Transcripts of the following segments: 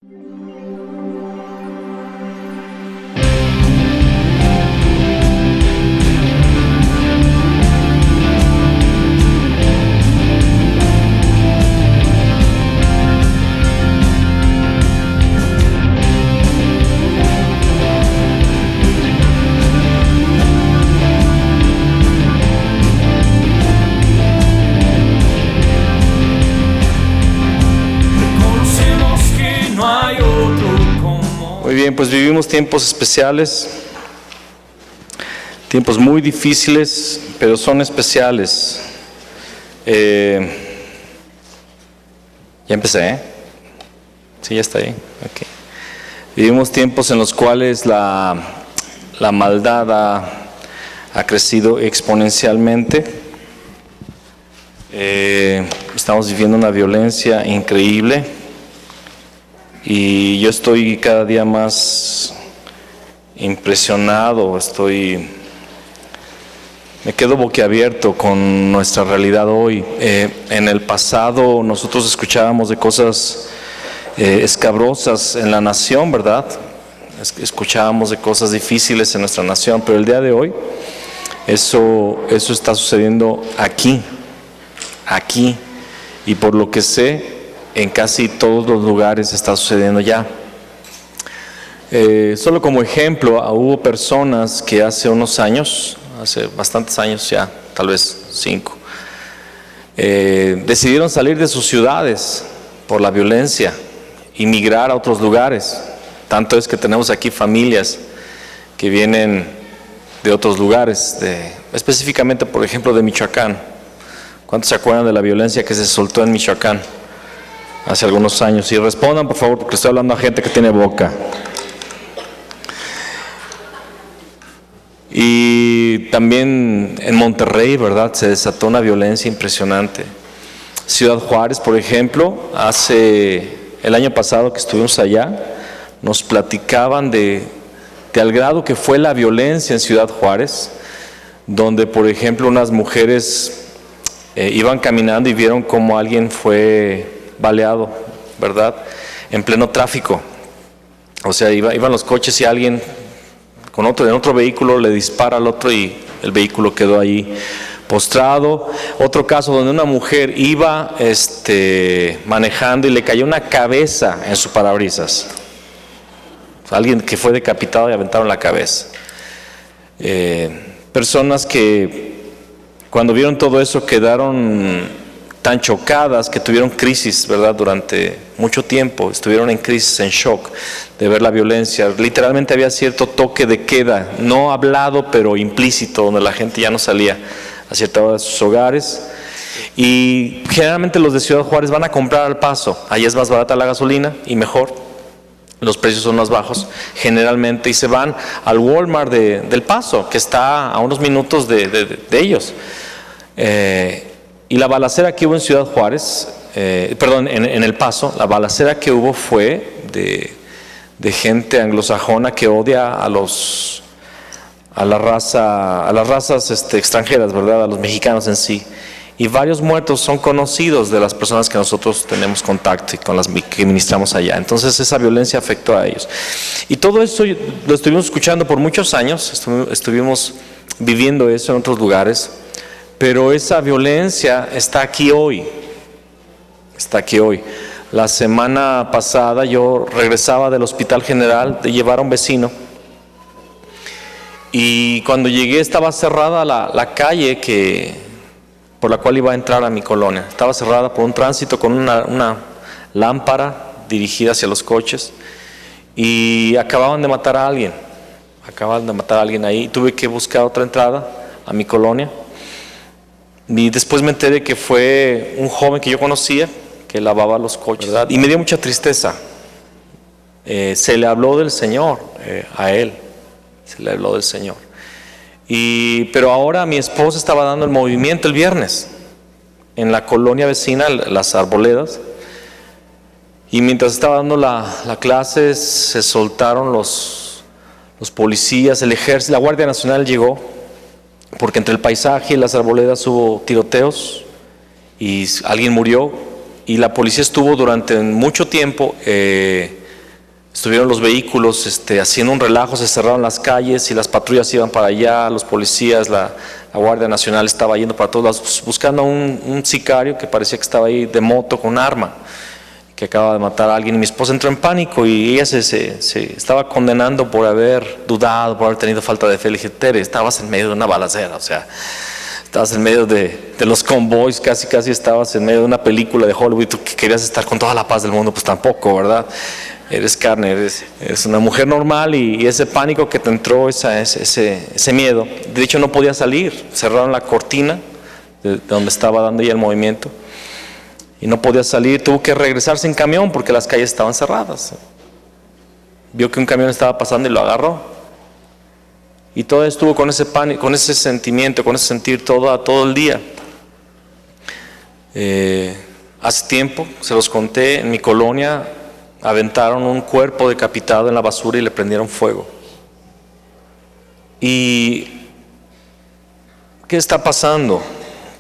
Muy bien, pues vivimos tiempos especiales, tiempos muy difíciles, pero son especiales. Ya empecé, ¿eh? Sí, ya está ahí. Okay. Vivimos tiempos en los cuales la maldad ha crecido exponencialmente. Estamos viviendo una violencia increíble. Y yo estoy cada día más impresionado, me quedo boquiabierto con nuestra realidad hoy. En el pasado nosotros escuchábamos de cosas escabrosas en la nación, ¿verdad? Escuchábamos de cosas difíciles en nuestra nación, pero el día de hoy eso está sucediendo aquí, y por lo que sé, en casi todos los lugares está sucediendo ya. Solo como ejemplo, hubo personas que hace unos años, hace bastantes años ya, tal vez 5, decidieron salir de sus ciudades por la violencia y migrar a otros lugares. Tanto es que tenemos aquí familias que vienen de otros lugares, específicamente, por ejemplo, de Michoacán. ¿Cuántos se acuerdan de la violencia que se soltó en Michoacán hace algunos años? Y respondan, por favor, porque estoy hablando a gente que tiene boca. Y también en Monterrey, ¿verdad?, se desató una violencia impresionante. Ciudad Juárez, por ejemplo, el año pasado que estuvimos allá, nos platicaban de al grado que fue la violencia en Ciudad Juárez, donde, por ejemplo, unas mujeres iban caminando y vieron cómo alguien fue baleado, ¿verdad?, en pleno tráfico. O sea, iban los coches y alguien en otro vehículo le dispara al otro y el vehículo quedó ahí postrado. Otro caso donde una mujer iba manejando y le cayó una cabeza en su parabrisas. O sea, alguien que fue decapitado y aventaron la cabeza. Personas que cuando vieron todo eso quedaron tan chocadas que tuvieron crisis, ¿verdad?, durante mucho tiempo. Estuvieron en crisis, en shock de ver la violencia. Literalmente había cierto toque de queda, no hablado pero implícito, donde la gente ya no salía a cierta hora de sus hogares. Y generalmente los de Ciudad Juárez van a comprar al Paso. Ahí es más barata la gasolina y mejor, los precios son más bajos generalmente, y se van al Walmart del Paso, que está a unos minutos de ellos. Y la balacera que hubo en Ciudad Juárez, en El Paso, la balacera que hubo fue de gente anglosajona que odia a las razas extranjeras, ¿verdad?, a los mexicanos en sí. Y varios muertos son conocidos de las personas que nosotros tenemos contacto y con las que ministramos allá. Entonces esa violencia afectó a ellos. Y todo eso lo estuvimos escuchando por muchos años, estuvimos viviendo eso en otros lugares. Pero esa violencia está aquí hoy. La semana pasada yo regresaba del Hospital General de llevar a un vecino, y cuando llegué estaba cerrada la calle por la cual iba a entrar a mi colonia. Estaba cerrada por un tránsito con una lámpara dirigida hacia los coches, y acababan de matar a alguien ahí. Tuve que buscar otra entrada a mi colonia. Y después me enteré que fue un joven que yo conocía, que lavaba los coches, ¿verdad?, y me dio mucha tristeza. Se le habló del Señor a él, se le habló del Señor. Pero ahora mi esposa estaba dando el movimiento el viernes en la colonia vecina, Las Arboledas, y mientras estaba dando la clase se soltaron los policías, el ejército, la Guardia Nacional llegó, porque entre el paisaje y Las Arboledas hubo tiroteos y alguien murió, y la policía estuvo durante mucho tiempo Estuvieron los vehículos haciendo un relajo, se cerraron las calles y las patrullas iban para allá, los policías, la Guardia Nacional estaba yendo para todos lados buscando a un sicario que parecía que estaba ahí de moto con un arma, que acaba de matar a alguien. Y mi esposa entró en pánico y ella se estaba condenando por haber dudado, por haber tenido falta de fe. Le dije, Tere, estabas en medio de una balacera, o sea, estabas en medio de los convoys, casi estabas en medio de una película de Hollywood. Tú que querías estar con toda la paz del mundo, pues tampoco, ¿verdad? Eres carne, eres una mujer normal, y ese pánico que te entró, ese miedo. De hecho, no podía salir, cerraron la cortina de donde estaba dando ya el movimiento y no podía salir. Tuvo que regresarse en camión porque las calles estaban cerradas. Vio que un camión estaba pasando y lo agarró, y todo estuvo con ese pánico, con ese sentimiento, con ese sentir todo el día. Hace tiempo, se los conté, en mi colonia aventaron un cuerpo decapitado en la basura y le prendieron fuego. ¿Y qué está pasando?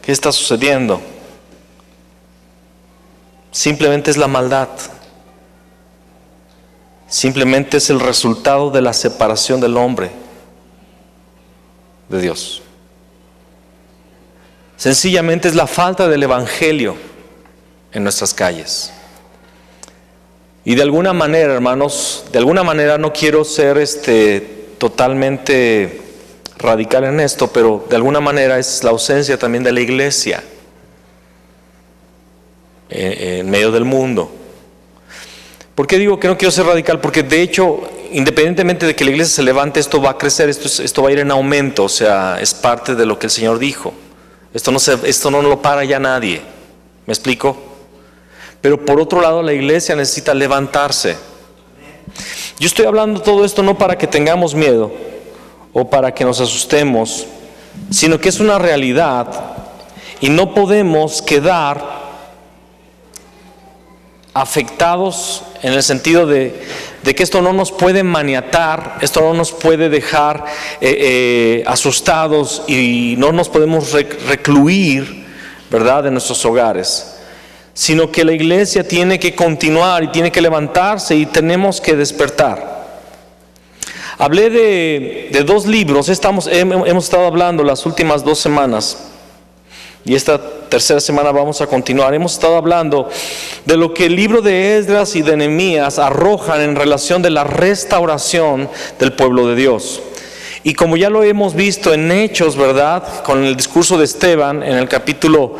¿Qué está sucediendo? Simplemente es la maldad. Simplemente es el resultado de la separación del hombre de Dios. Sencillamente es la falta del evangelio en nuestras calles. Y de alguna manera, hermanos, no quiero ser totalmente radical en esto, pero de alguna manera es la ausencia también de la iglesia en medio del mundo. ¿Por qué digo que no quiero ser radical? Porque de hecho, independientemente de que la iglesia se levante, esto va a crecer, esto va a ir en aumento. O sea, es parte de lo que el Señor dijo. Esto no lo para ya nadie. ¿Me explico? Pero por otro lado, la iglesia necesita levantarse. Yo estoy hablando todo esto no para que tengamos miedo o para que nos asustemos, sino que es una realidad y no podemos quedar afectados en el sentido de que esto no nos puede maniatar, esto no nos puede dejar asustados, y no nos podemos recluir, ¿verdad?, de nuestros hogares, sino que la iglesia tiene que continuar y tiene que levantarse y tenemos que despertar. Hablé de dos libros, hemos estado hablando las últimas 2 semanas, y esta tercera semana vamos a continuar. Hemos estado hablando de lo que el libro de Esdras y de Nehemías arrojan en relación de la restauración del pueblo de Dios. Y como ya lo hemos visto en Hechos, ¿verdad?, con el discurso de Esteban en el capítulo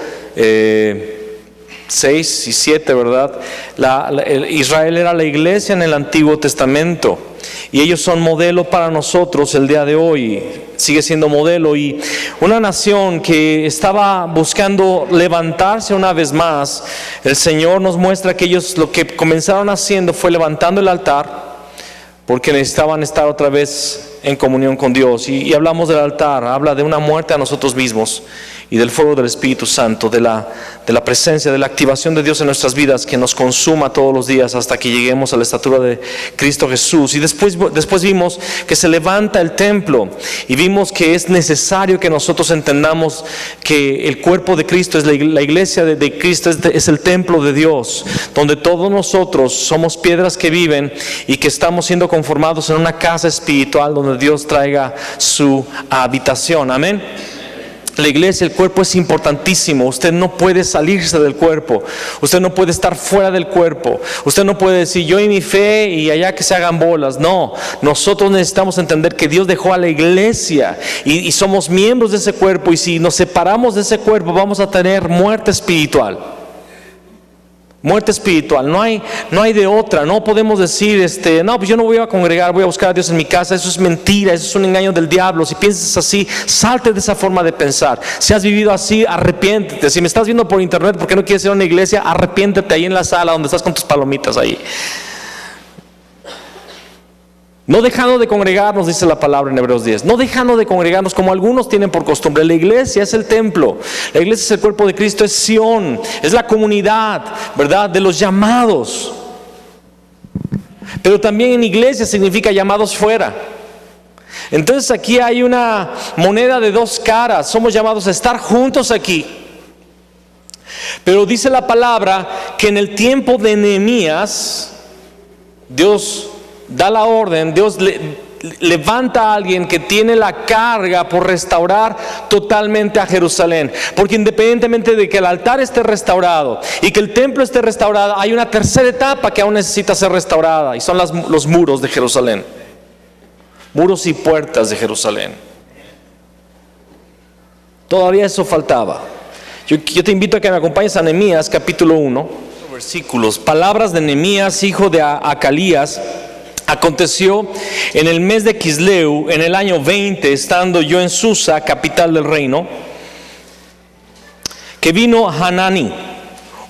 6 y 7, ¿verdad? Israel era la iglesia en el Antiguo Testamento, y ellos son modelo para nosotros el día de hoy, sigue siendo modelo, y una nación que estaba buscando levantarse una vez más. El Señor nos muestra que ellos lo que comenzaron haciendo fue levantando el altar, porque necesitaban estar otra vez en comunión con Dios. Y hablamos del altar, habla de una muerte a nosotros mismos y del fuego del Espíritu Santo, de la presencia, de la activación de Dios en nuestras vidas, que nos consuma todos los días hasta que lleguemos a la estatura de Cristo Jesús. Y después vimos que se levanta el templo, y vimos que es necesario que nosotros entendamos que el cuerpo de Cristo, es la iglesia de Cristo, es el templo de Dios, donde todos nosotros somos piedras que viven y que estamos siendo conformados en una casa espiritual donde Dios traiga su habitación. Amén. La iglesia, el cuerpo es importantísimo. Usted no puede salirse del cuerpo. Usted no puede estar fuera del cuerpo. Usted no puede decir yo y mi fe y allá que se hagan bolas. No, nosotros necesitamos entender que Dios dejó a la iglesia y somos miembros de ese cuerpo, y si nos separamos de ese cuerpo vamos a tener muerte espiritual. Muerte espiritual, no hay de otra. No podemos decir, no, pues yo no voy a congregar, voy a buscar a Dios en mi casa. Eso es mentira, eso es un engaño del diablo. Si piensas así, salte de esa forma de pensar. Si has vivido así, arrepiéntete. Si me estás viendo por internet porque no quieres ir a una iglesia, arrepiéntete ahí en la sala donde estás con tus palomitas ahí. No dejando de congregarnos, dice la palabra en Hebreos 10. No dejando de congregarnos como algunos tienen por costumbre. La iglesia es el templo. La iglesia es el cuerpo de Cristo, es Sión. Es la comunidad, ¿verdad?, de los llamados. Pero también en iglesia significa llamados fuera. Entonces aquí hay una moneda de 2 caras. Somos llamados a estar juntos aquí. Pero dice la palabra que en el tiempo de Nehemías, Dios da la orden, Dios levanta a alguien que tiene la carga por restaurar totalmente a Jerusalén, porque independientemente de que el altar esté restaurado y que el templo esté restaurado, hay una tercera etapa que aún necesita ser restaurada, y son los muros de Jerusalén, muros y puertas de Jerusalén. Todavía eso faltaba. Yo te invito a que me acompañes a Nehemías capítulo 1, versículos. Palabras de Nehemías, hijo de Acalías. Aconteció en el mes de Quisleu, en el año 20, estando yo en Susa, capital del reino, que vino Hanani,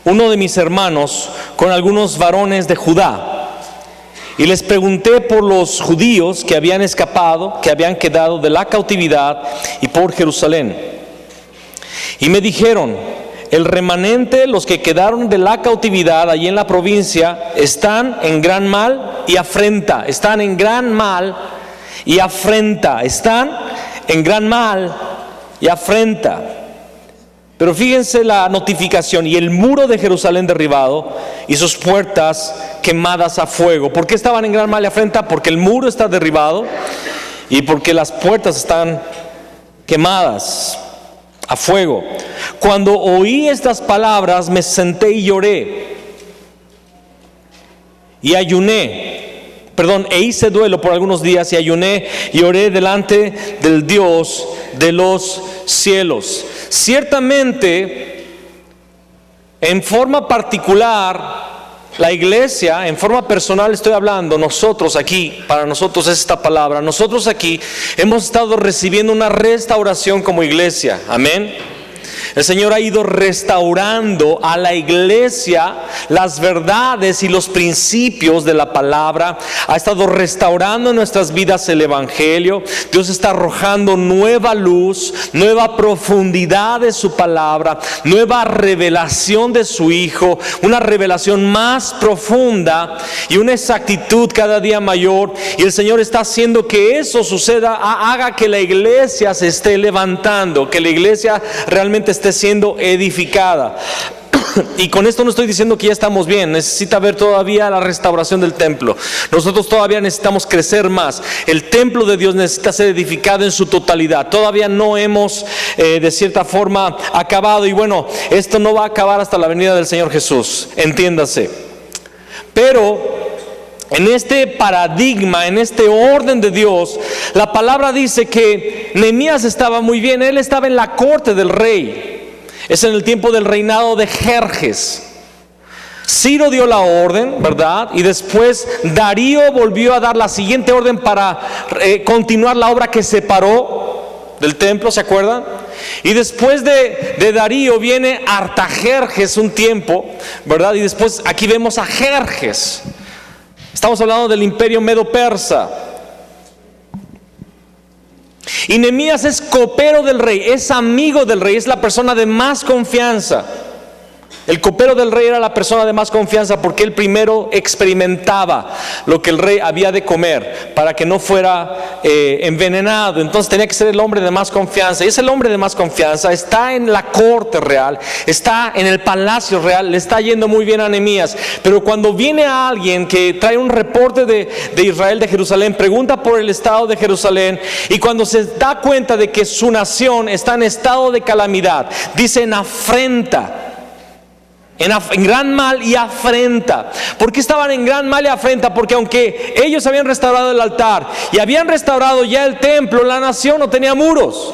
uno de mis hermanos, con algunos varones de Judá. Y les pregunté por los judíos que habían escapado, que habían quedado de la cautividad, y por Jerusalén. Y me dijeron: el remanente, los que quedaron de la cautividad allí en la provincia, están en gran mal y afrenta. Están en gran mal y afrenta. Están en gran mal y afrenta. Pero fíjense la notificación: y el muro de Jerusalén derribado y sus puertas quemadas a fuego. ¿Por qué estaban en gran mal y afrenta? Porque el muro está derribado y porque las puertas están quemadas a fuego. Cuando oí estas palabras, me senté y lloré y ayuné, e hice duelo por algunos días, y ayuné y oré delante del Dios de los cielos. Ciertamente, en forma particular, la iglesia, en forma personal estoy hablando, nosotros aquí, para nosotros es esta palabra, nosotros aquí hemos estado recibiendo una restauración como iglesia, amén. El Señor ha ido restaurando a la iglesia las verdades y los principios de la palabra. Ha estado restaurando en nuestras vidas el evangelio. Dios está arrojando nueva luz, nueva profundidad de su palabra, nueva revelación de su Hijo, una revelación más profunda y una exactitud cada día mayor. Y el Señor está haciendo que eso suceda, haga que la iglesia se esté levantando, que la iglesia realmente esté siendo edificada. Y con esto no estoy diciendo que ya estamos bien. Necesita haber todavía la restauración del templo. Nosotros todavía necesitamos crecer más. El templo de Dios necesita ser edificado en su totalidad. Todavía no hemos de cierta forma acabado. Y bueno, esto no va a acabar hasta la venida del Señor Jesús, entiéndase. Pero en este paradigma, en este orden de Dios, la palabra dice que Nehemías estaba muy bien. Él estaba en la corte del rey. Es en el tiempo del reinado de Jerjes. Ciro dio la orden, ¿verdad? Y después Darío volvió a dar la siguiente orden para continuar la obra que se paró del templo, ¿se acuerdan? Y después de Darío viene Artajerjes un tiempo, ¿verdad? Y después aquí vemos a Jerjes. Estamos hablando del imperio medo-persa. Y Nehemías es copero del rey, es amigo del rey, es la persona de más confianza. El copero del rey era la persona de más confianza porque él primero experimentaba lo que el rey había de comer para que no fuera envenenado. Entonces tenía que ser el hombre de más confianza. Y es el hombre de más confianza, está en la corte real, está en el palacio real, le está yendo muy bien a Nehemías. Pero cuando viene a alguien que trae un reporte de Israel, de Jerusalén, pregunta por el estado de Jerusalén, y cuando se da cuenta de que su nación está en estado de calamidad, dice en afrenta. En gran mal y afrenta. ¿Por qué estaban en gran mal y afrenta? Porque aunque ellos habían restaurado el altar y habían restaurado ya el templo, la nación no tenía muros.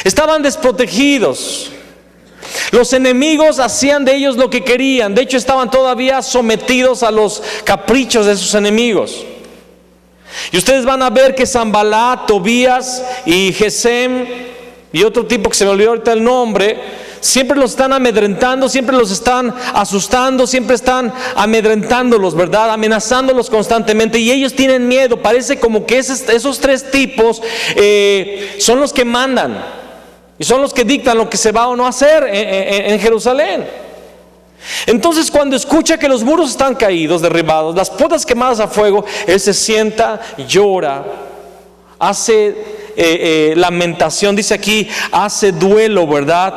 Estaban desprotegidos. Los enemigos hacían de ellos lo que querían. De hecho, estaban todavía sometidos a los caprichos de sus enemigos. Y ustedes van a ver que Sanballat, Tobías y Gesem y otro tipo que se me olvidó ahorita el nombre, siempre los están amedrentando, siempre los están asustando, siempre están amedrentándolos, ¿verdad? Amenazándolos constantemente, y ellos tienen miedo. Parece como que esos tres tipos son los que mandan y son los que dictan lo que se va o no hacer en Jerusalén. Entonces, cuando escucha que los muros están caídos, derribados, las puertas quemadas a fuego, él se sienta, llora, hace lamentación, dice aquí, hace duelo, ¿verdad?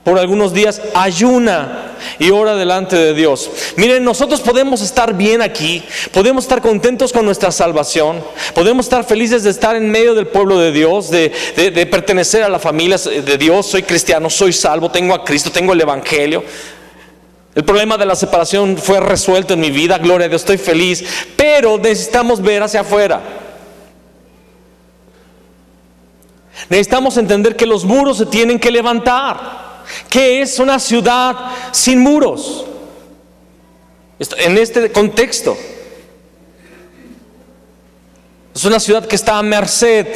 por algunos días, ayuna y ora delante de Dios. Miren, nosotros podemos estar bien aquí, podemos estar contentos con nuestra salvación, podemos estar felices de estar en medio del pueblo de Dios, de pertenecer a la familia de Dios. Soy cristiano, soy salvo, tengo a Cristo, tengo el Evangelio. El problema de la separación fue resuelto en mi vida, gloria a Dios, estoy feliz. Pero necesitamos ver hacia afuera. Necesitamos entender que los muros se tienen que levantar. ¿Qué es una ciudad sin muros? En este contexto, es una ciudad que está a merced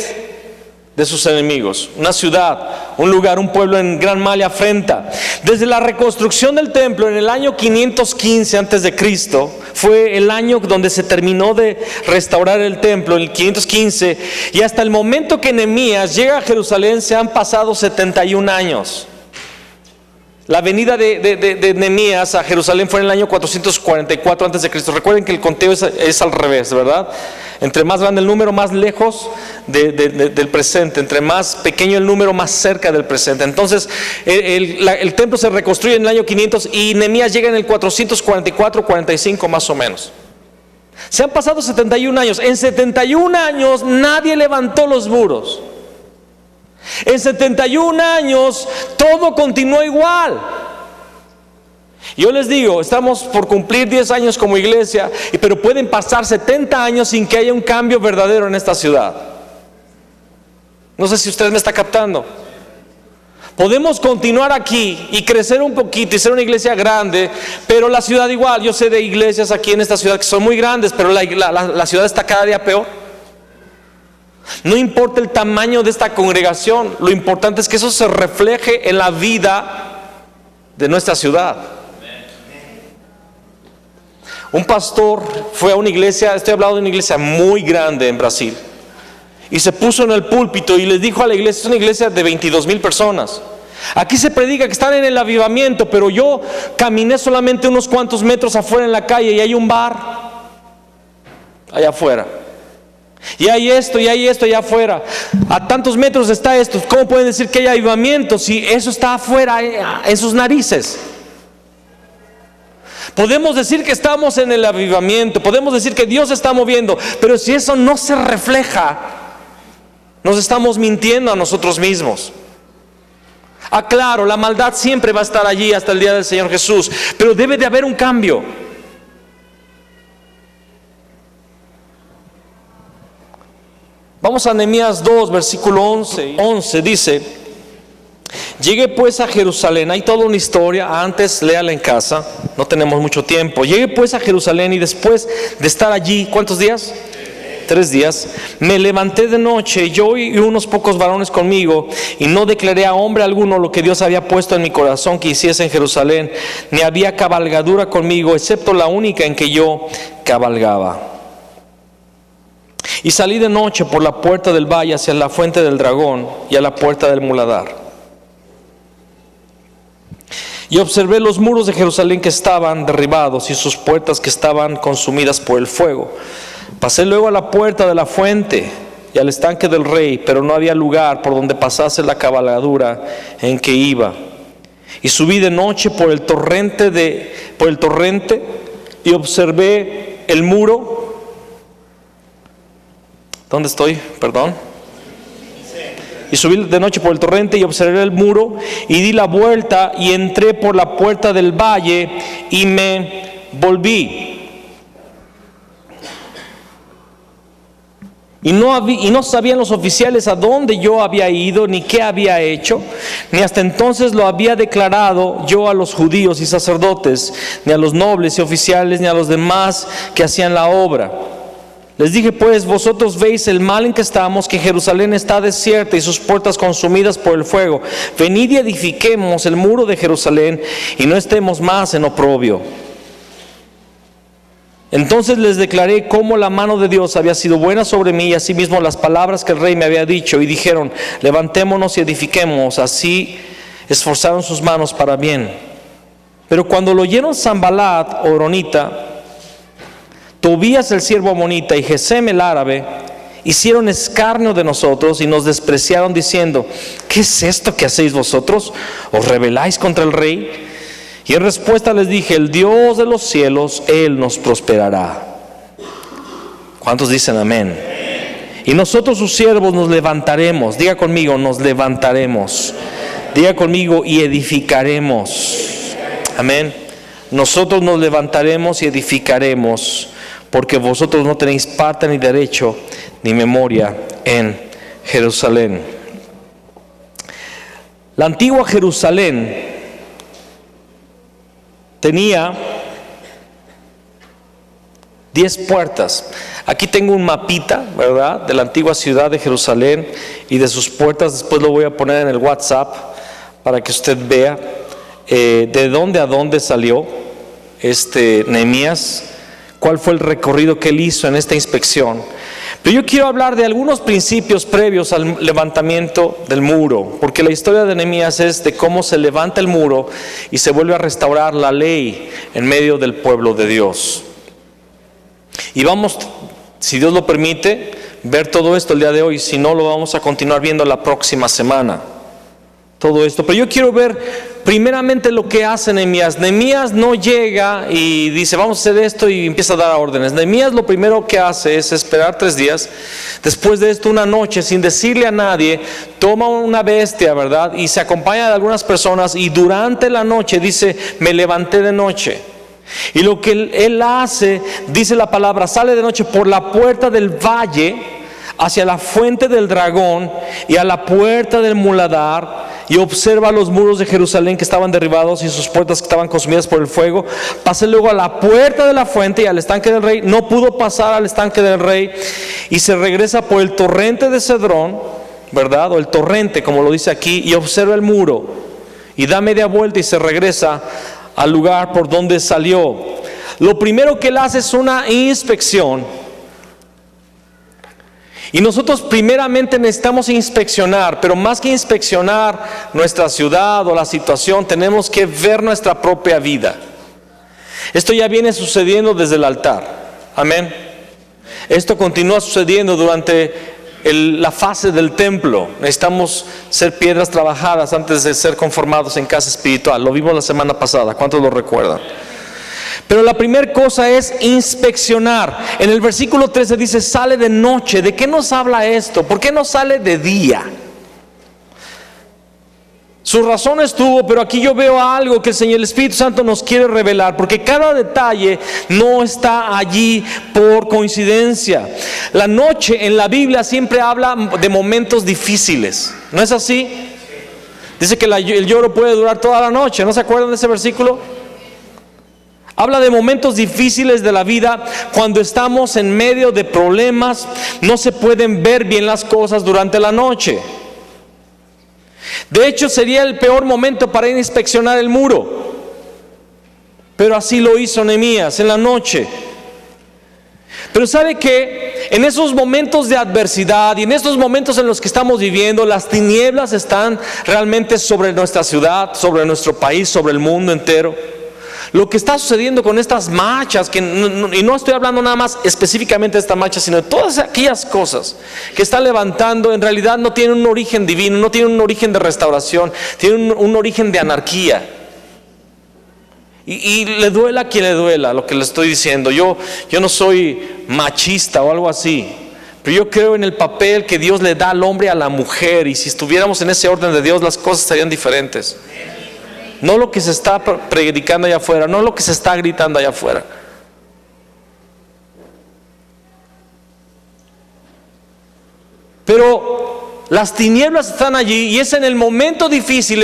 de sus enemigos. Una ciudad, un lugar, un pueblo en gran mal y afrenta. Desde la reconstrucción del templo en el año 515 antes de Cristo, fue el año donde se terminó de restaurar el templo, en el 515, y hasta el momento que Nehemías llega a Jerusalén se han pasado 71 años. La venida de Nehemías a Jerusalén fue en el año 444 antes de Cristo. Recuerden que el conteo es al revés, ¿verdad? Entre más grande el número, más lejos del presente. Entre más pequeño el número, más cerca del presente. Entonces, el templo se reconstruye en el año 500 y Nehemías llega en el 444-45 más o menos. Se han pasado 71 años. En 71 años nadie levantó los muros. En 71 años todo continuó igual. Yo les digo, estamos por cumplir 10 años como iglesia, pero pueden pasar 70 años sin que haya un cambio verdadero en esta ciudad. No sé si usted me está captando. Podemos continuar aquí y crecer un poquito y ser una iglesia grande, pero la ciudad igual. Yo sé de iglesias aquí en esta ciudad que son muy grandes, pero la ciudad está cada día peor. No importa el tamaño de esta congregación, lo importante es que eso se refleje en la vida de nuestra ciudad. Un pastor fue a una iglesia, estoy hablando de una iglesia muy grande en Brasil, y se puso en el púlpito y les dijo a la iglesia, es una iglesia de 22,000 personas. Aquí se predica que están en el avivamiento, pero yo caminé solamente unos cuantos metros afuera en la calle y hay un bar allá afuera. Y hay esto allá afuera. A tantos metros está esto. ¿Cómo pueden decir que hay avivamiento si eso está afuera en sus narices? Podemos decir que estamos en el avivamiento, podemos decir que Dios se está moviendo, pero si eso no se refleja, nos estamos mintiendo a nosotros mismos. Claro, la maldad siempre va a estar allí hasta el día del Señor Jesús, pero debe de haber un cambio. Vamos a Nehemías 2, versículo 11 dice: llegué pues a Jerusalén. Hay toda una historia, antes léala en casa, no tenemos mucho tiempo. Llegué pues a Jerusalén y después de estar allí, ¿cuántos días? 3 días. Me levanté de noche, yo y unos pocos varones conmigo, y no declaré a hombre alguno lo que Dios había puesto en mi corazón que hiciese en Jerusalén, ni había cabalgadura conmigo, excepto la única en que yo cabalgaba. Y salí de noche por la puerta del valle hacia la fuente del dragón y a la puerta del muladar. Y observé los muros de Jerusalén que estaban derribados y sus puertas que estaban consumidas por el fuego. Pasé luego a la puerta de la fuente y al estanque del rey, pero no había lugar por donde pasase la cabalgadura en que iba. Y subí de noche por el torrente y observé el muro. ¿Dónde estoy? Perdón. Y subí de noche por el torrente y observé el muro y di la vuelta y entré por la puerta del valle y me volví. Y no sabían los oficiales a dónde yo había ido, ni qué había hecho, ni hasta entonces lo había declarado yo a los judíos y sacerdotes, ni a los nobles y oficiales, ni a los demás que hacían la obra. Les dije pues: vosotros veis el mal en que estamos, que Jerusalén está desierta y sus puertas consumidas por el fuego. Venid y edifiquemos el muro de Jerusalén y no estemos más en oprobio. Entonces les declaré cómo la mano de Dios había sido buena sobre mí y asimismo las palabras que el rey me había dicho, y dijeron: levantémonos y edifiquemos. Así esforzaron sus manos para bien. Pero cuando lo oyeron Sanballat, horonita, Tobías el siervo amonita y Gesem el árabe, hicieron escarnio de nosotros y nos despreciaron diciendo: ¿qué es esto que hacéis vosotros? ¿Os rebeláis contra el rey? Y en respuesta les dije: el Dios de los cielos, Él nos prosperará. ¿Cuántos dicen amén? Y nosotros sus siervos nos levantaremos. Diga conmigo: nos levantaremos. Diga conmigo: y edificaremos. Amén. Nosotros nos levantaremos y edificaremos, porque vosotros no tenéis parte ni derecho ni memoria en Jerusalén. La antigua Jerusalén tenía 10 puertas. Aquí tengo un mapita, ¿verdad?, de la antigua ciudad de Jerusalén y de sus puertas. Después lo voy a poner en el WhatsApp para que usted vea de dónde a dónde salió Nehemías, cuál fue el recorrido que él hizo en esta inspección. Pero yo quiero hablar de algunos principios previos al levantamiento del muro, porque la historia de Nehemías es de cómo se levanta el muro y se vuelve a restaurar la ley en medio del pueblo de Dios. Y vamos, si Dios lo permite, ver todo esto el día de hoy. Si no, lo vamos a continuar viendo la próxima semana, todo esto. Pero yo quiero ver primeramente lo que hace Nehemías. Nehemías no llega y dice: vamos a hacer esto, y empieza a dar órdenes. Nehemías lo primero que hace es esperar 3 días. Después de esto, una noche, sin decirle a nadie, toma una bestia, ¿verdad?, y se acompaña de algunas personas, y durante la noche dice: me levanté de noche. Y lo que él hace, dice la palabra, sale de noche por la puerta del valle hacia la fuente del dragón y a la puerta del muladar, y observa los muros de Jerusalén que estaban derribados y sus puertas que estaban consumidas por el fuego. Pasa luego a la puerta de la fuente y al estanque del rey. No pudo pasar al estanque del rey, y se regresa por el torrente de Cedrón, ¿verdad?, o el torrente como lo dice aquí, y observa el muro y da media vuelta y se regresa al lugar por donde salió. Lo primero que él hace es una inspección. Y nosotros primeramente necesitamos inspeccionar, pero más que inspeccionar nuestra ciudad o la situación, tenemos que ver nuestra propia vida. Esto ya viene sucediendo desde el altar. Amén. Esto continúa sucediendo durante la fase del templo. Necesitamos ser piedras trabajadas antes de ser conformados en casa espiritual. Lo vimos la semana pasada. ¿Cuántos lo recuerdan? Pero la primera cosa es inspeccionar. En el versículo 13 dice: sale de noche. ¿De qué nos habla esto? ¿Por qué no sale de día? Su razón estuvo, pero aquí yo veo algo que el Espíritu Santo nos quiere revelar, porque cada detalle no está allí por coincidencia. La noche en la Biblia siempre habla de momentos difíciles, ¿no es así? Dice que el lloro puede durar toda la noche. ¿No se acuerdan de ese versículo? Habla de momentos difíciles de la vida, cuando estamos en medio de problemas, no se pueden ver bien las cosas durante la noche. De hecho, sería el peor momento para ir a inspeccionar el muro. Pero así lo hizo Nehemías, en la noche. Pero ¿sabe qué? En esos momentos de adversidad y en estos momentos en los que estamos viviendo, las tinieblas están realmente sobre nuestra ciudad, sobre nuestro país, sobre el mundo entero. Lo que está sucediendo con estas marchas, y no estoy hablando nada más específicamente de esta marcha, sino de todas aquellas cosas que está levantando, en realidad no tienen un origen divino, no tienen un origen de restauración, tienen un origen de anarquía. Y le duela a quien le duela lo que le estoy diciendo. Yo no soy machista o algo así, pero yo creo en el papel que Dios le da al hombre y a la mujer, y si estuviéramos en ese orden de Dios, las cosas serían diferentes. No lo que se está predicando allá afuera, no lo que se está gritando allá afuera. Pero las tinieblas están allí, y es en el momento difícil,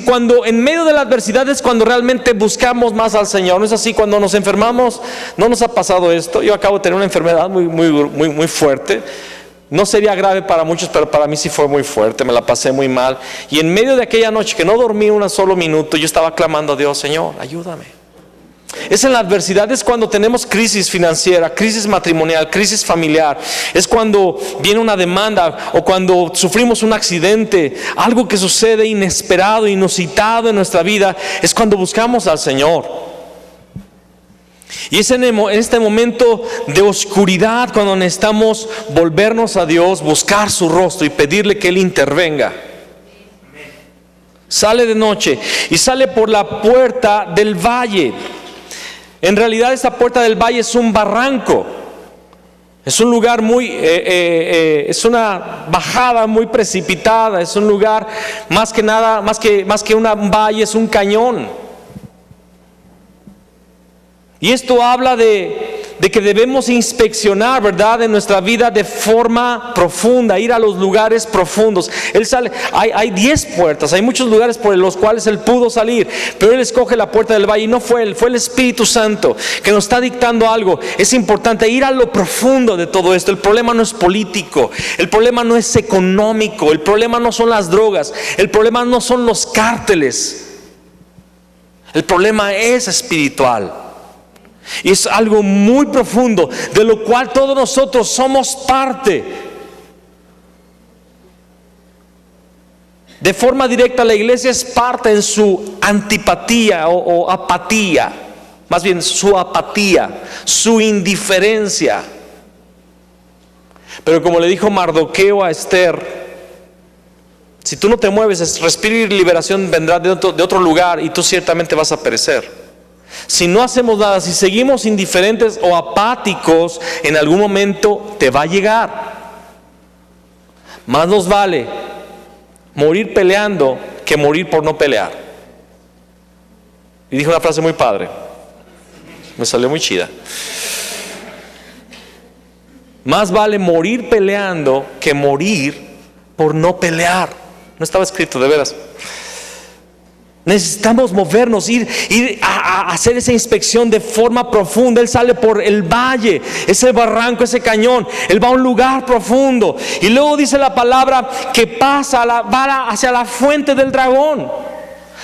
cuando en medio de la adversidad es cuando realmente buscamos más al Señor. ¿No es así? Cuando nos enfermamos, ¿no nos ha pasado esto? Yo acabo de tener una enfermedad muy fuerte. No sería grave para muchos, pero para mí sí fue muy fuerte, me la pasé muy mal. Y en medio de aquella noche que no dormí un solo minuto, yo estaba clamando a Dios: Señor, ayúdame. Es en la adversidad, es cuando tenemos crisis financiera, crisis matrimonial, crisis familiar. Es cuando viene una demanda, o cuando sufrimos un accidente, algo que sucede inesperado, inusitado en nuestra vida. Es cuando buscamos al Señor. Y es en este momento de oscuridad cuando necesitamos volvernos a Dios, buscar su rostro y pedirle que Él intervenga. Sale de noche y sale por la puerta del valle. En realidad esa puerta del valle es un barranco. Es un lugar es una bajada muy precipitada. Es un lugar más que nada, más que un valle, es un cañón. Y esto habla de que debemos inspeccionar, ¿verdad?, en nuestra vida de forma profunda, ir a los lugares profundos. Él sale, hay 10 puertas, hay muchos lugares por los cuales Él pudo salir, pero Él escoge la puerta del valle y no fue Él, fue el Espíritu Santo que nos está dictando algo. Es importante ir a lo profundo de todo esto. El problema no es político, el problema no es económico, el problema no son las drogas, el problema no son los cárteles, el problema es espiritual. Y es algo muy profundo, de lo cual todos nosotros somos parte. De forma directa, la iglesia es parte en su antipatía o apatía, más bien su apatía, su indiferencia. Pero como le dijo Mardoqueo a Esther, si tú no te mueves, respiro y liberación vendrá de otro lugar y tú ciertamente vas a perecer. Si no hacemos nada, si seguimos indiferentes o apáticos, en algún momento te va a llegar. Más nos vale morir peleando que morir por no pelear. Y dijo una frase muy padre, me salió muy chida. Más vale morir peleando que morir por no pelear. No estaba escrito, de veras. Necesitamos movernos, ir a hacer esa inspección de forma profunda. Él sale por el valle, ese barranco, ese cañón. Él va a un lugar profundo. Y luego dice la palabra que pasa, va hacia la fuente del dragón.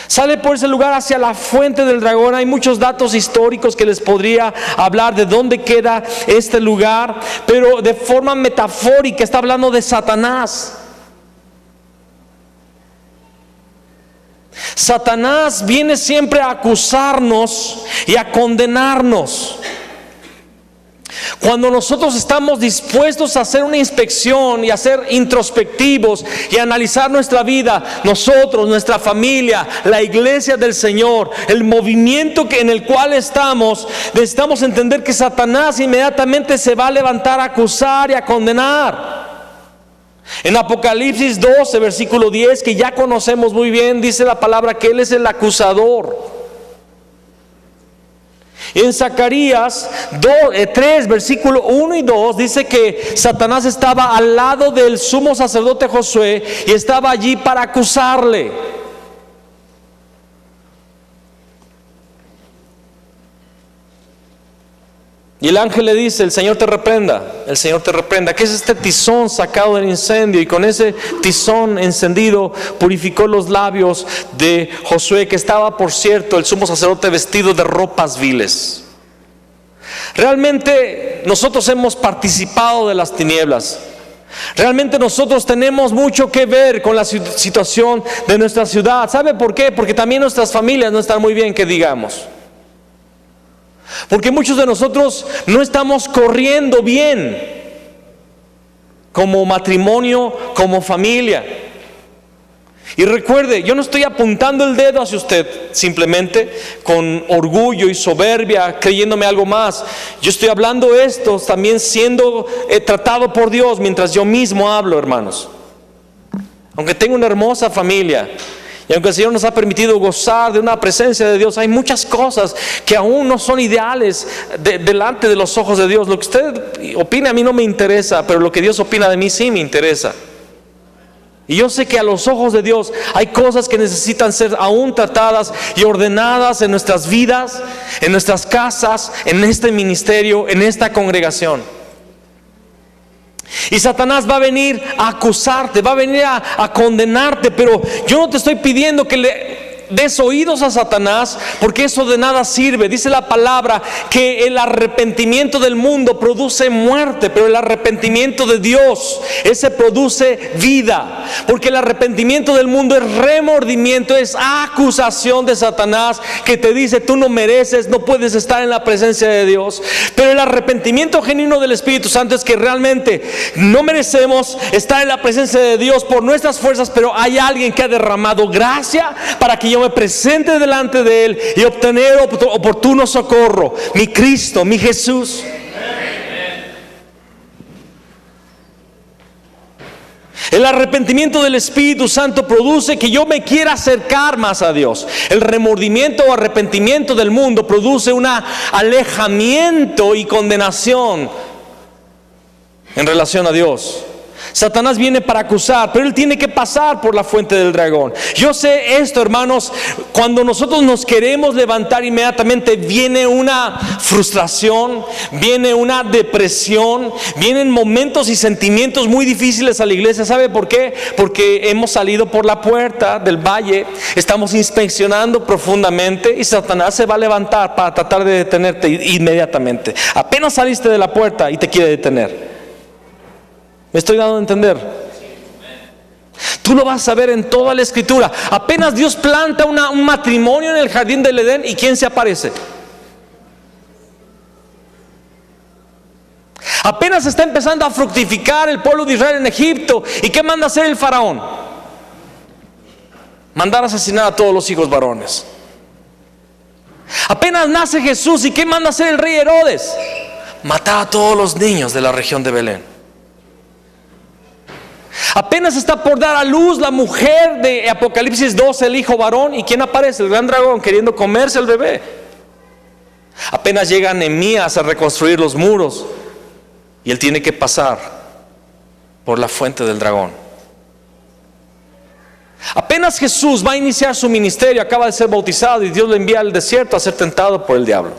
Sale por ese lugar hacia la fuente del dragón. Hay muchos datos históricos que les podría hablar de dónde queda este lugar, pero de forma metafórica está hablando de Satanás. Satanás viene siempre a acusarnos y a condenarnos. Cuando nosotros estamos dispuestos a hacer una inspección y a ser introspectivos y a analizar nuestra vida, nosotros, nuestra familia, la iglesia del Señor, el movimiento en el cual estamos, necesitamos entender que Satanás inmediatamente se va a levantar a acusar y a condenar. En Apocalipsis 12, versículo 10, que ya conocemos muy bien, dice la palabra que Él es el acusador. En Zacarías 3, versículo 1 y 2, dice que Satanás estaba al lado del sumo sacerdote Josué y estaba allí para acusarle. Y el ángel le dice: el Señor te reprenda, el Señor te reprenda. ¿Qué es este tizón sacado del incendio? Y con ese tizón encendido purificó los labios de Josué, que estaba, por cierto, el sumo sacerdote vestido de ropas viles. Realmente nosotros hemos participado de las tinieblas. Realmente nosotros tenemos mucho que ver con la situación de nuestra ciudad. ¿Sabe por qué? Porque también nuestras familias no están muy bien, que digamos. Porque muchos de nosotros no estamos corriendo bien como matrimonio, como familia. Y recuerde, yo no estoy apuntando el dedo hacia usted simplemente con orgullo y soberbia, creyéndome algo más. Yo estoy hablando esto también siendo tratado por Dios mientras yo mismo hablo, hermanos. Aunque tengo una hermosa familia, y aunque el Señor nos ha permitido gozar de una presencia de Dios, hay muchas cosas que aún no son ideales delante de los ojos de Dios. Lo que usted opine a mí no me interesa, pero lo que Dios opina de mí sí me interesa. Y yo sé que a los ojos de Dios hay cosas que necesitan ser aún tratadas y ordenadas en nuestras vidas, en nuestras casas, en este ministerio, en esta congregación. Y Satanás va a venir a acusarte, va a venir a condenarte, pero yo no te estoy pidiendo que des oídos a Satanás, porque eso de nada sirve. Dice la palabra que el arrepentimiento del mundo produce muerte, pero el arrepentimiento de Dios, ese produce vida. Porque el arrepentimiento del mundo es remordimiento, es acusación de Satanás, que te dice: tú no mereces, no puedes estar en la presencia de Dios. Pero el arrepentimiento genuino del Espíritu Santo es que realmente no merecemos estar en la presencia de Dios por nuestras fuerzas, pero hay alguien que ha derramado gracia para que yo me presente delante de Él y obtener oportuno socorro. Mi Cristo, mi Jesús. El arrepentimiento del Espíritu Santo produce que yo me quiera acercar más a Dios. El remordimiento o arrepentimiento del mundo produce un alejamiento y condenación en relación a Dios. Satanás viene para acusar, pero él tiene que pasar por la fuente del dragón. Yo sé esto, hermanos. Cuando nosotros nos queremos levantar, inmediatamente viene una frustración, viene una depresión, vienen momentos y sentimientos muy difíciles a la iglesia. ¿Sabe por qué? Porque hemos salido por la puerta del valle, estamos inspeccionando profundamente, y Satanás se va a levantar para tratar de detenerte inmediatamente. Apenas saliste de la puerta y te quiere detener. ¿Me estoy dando a entender? Tú lo vas a ver en toda la Escritura. Apenas Dios planta un matrimonio en el jardín del Edén, ¿y quién se aparece? Apenas está empezando a fructificar el pueblo de Israel en Egipto, ¿y qué manda hacer el faraón? Mandar a asesinar a todos los hijos varones. Apenas nace Jesús, ¿y qué manda hacer el rey Herodes? Matar a todos los niños de la región de Belén. Apenas está por dar a luz la mujer de Apocalipsis 12, el hijo varón, ¿y quién aparece? El gran dragón queriendo comerse al bebé. Apenas llega Nehemías a reconstruir los muros, y él tiene que pasar por la fuente del dragón. Apenas Jesús va a iniciar su ministerio, acaba de ser bautizado, y Dios lo envía al desierto a ser tentado por el diablo.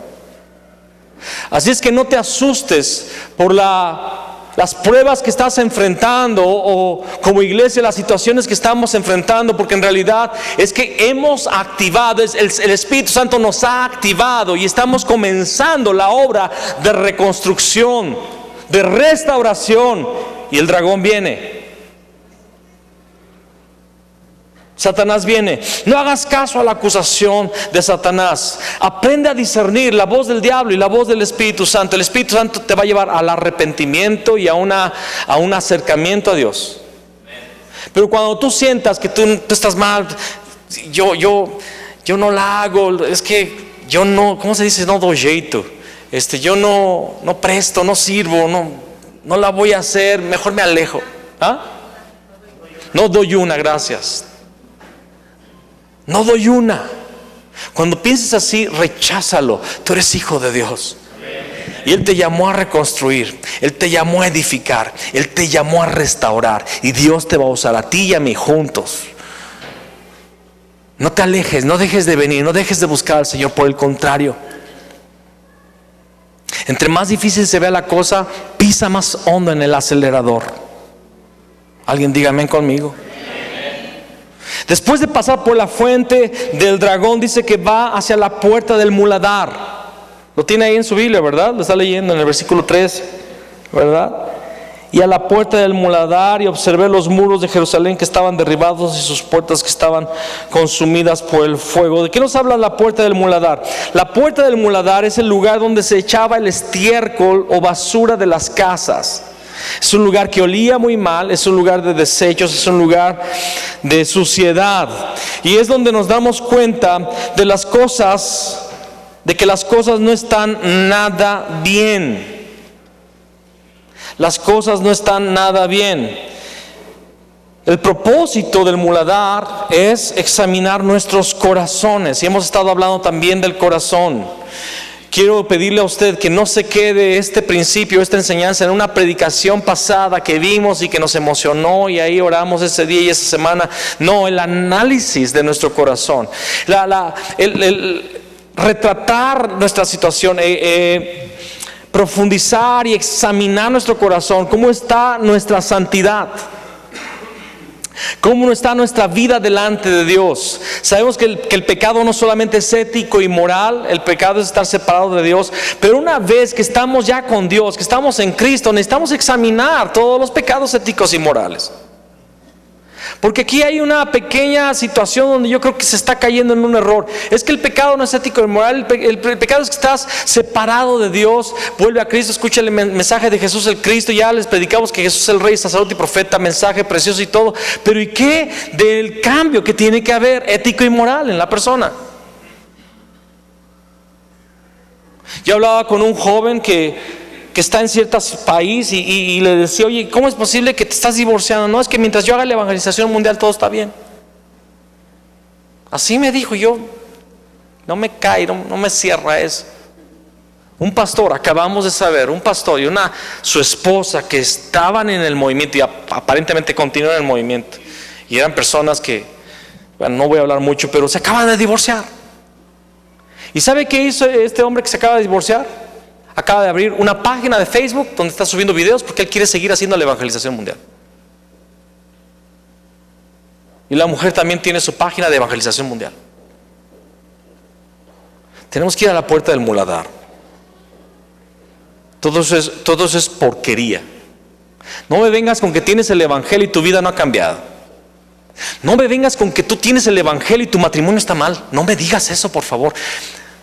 Así es que no te asustes por las pruebas que estás enfrentando, o como iglesia las situaciones que estamos enfrentando, porque en realidad es que hemos activado, el Espíritu Santo nos ha activado y estamos comenzando la obra de reconstrucción, de restauración, y el dragón viene. Satanás viene. No hagas caso a la acusación de Satanás. Aprende a discernir la voz del diablo y la voz del Espíritu Santo. El Espíritu Santo te va a llevar al arrepentimiento y a un acercamiento a Dios. Pero cuando tú sientas que tú estás mal, yo no la hago, es que yo no, ¿cómo se dice? No doy jeito. Yo no presto, no sirvo, no la voy a hacer, mejor me alejo. ¿Ah? No doy una, gracias. No doy una. Cuando pienses así, recházalo. Tú eres hijo de Dios. Y Él te llamó a reconstruir, Él te llamó a edificar, Él te llamó a restaurar. Y Dios te va a usar a ti y a mí juntos. No te alejes, no dejes de venir, no dejes de buscar al Señor. Por el contrario, entre más difícil se vea la cosa, pisa más hondo en el acelerador. Alguien diga amén conmigo. Después de pasar por la fuente del dragón, dice que va hacia la puerta del muladar. Lo tiene ahí en su Biblia, ¿verdad? Lo está leyendo en el versículo 3, ¿verdad? Y a la puerta del muladar, y observé los muros de Jerusalén que estaban derribados y sus puertas que estaban consumidas por el fuego. ¿De qué nos habla la puerta del muladar? La puerta del muladar es el lugar donde se echaba el estiércol o basura de las casas. Es un lugar que olía muy mal, es un lugar de desechos, es un lugar de suciedad. Y es donde nos damos cuenta de las cosas, de que las cosas no están nada bien. Las cosas no están nada bien. El propósito del muladar es examinar nuestros corazones. Y hemos estado hablando también del corazón. Quiero pedirle a usted que no se quede este principio, esta enseñanza en una predicación pasada que vimos y que nos emocionó y ahí oramos ese día y esa semana. No, el análisis de nuestro corazón, el retratar nuestra situación, profundizar y examinar nuestro corazón. ¿Cómo está nuestra santidad? ¿Cómo está nuestra vida delante de Dios? Sabemos que el pecado no solamente es ético y moral, el pecado es estar separado de Dios, pero una vez que estamos ya con Dios, que estamos en Cristo, necesitamos examinar todos los pecados éticos y morales. Porque aquí hay una pequeña situación donde yo creo que se está cayendo en un error. Es que el pecado no es ético y moral. El pecado es que estás separado de Dios. Vuelve a Cristo, escucha el mensaje de Jesús el Cristo. Ya les predicamos que Jesús es el Rey, sacerdote y profeta, mensaje precioso y todo. Pero ¿y qué del cambio que tiene que haber ético y moral en la persona? Yo hablaba con un joven que está en cierto país y le decía, oye, ¿cómo es posible que te estás divorciando? No, es que mientras yo haga la evangelización mundial todo está bien. Así me dijo. Yo, no me cae, no me cierra eso. Un pastor, acabamos de saber, un pastor y su esposa que estaban en el movimiento y aparentemente continúan en el movimiento, y eran personas que, bueno, no voy a hablar mucho, pero se acaban de divorciar. ¿Y sabe qué hizo este hombre que se acaba de divorciar? Acaba de abrir una página de Facebook donde está subiendo videos porque él quiere seguir haciendo la evangelización mundial. Y la mujer también tiene su página de evangelización mundial. Tenemos que ir a la puerta del muladar. Todo eso es porquería. No me vengas con que tienes el evangelio y tu vida no ha cambiado. No me vengas con que tú tienes el evangelio y tu matrimonio está mal. No me digas eso, por favor.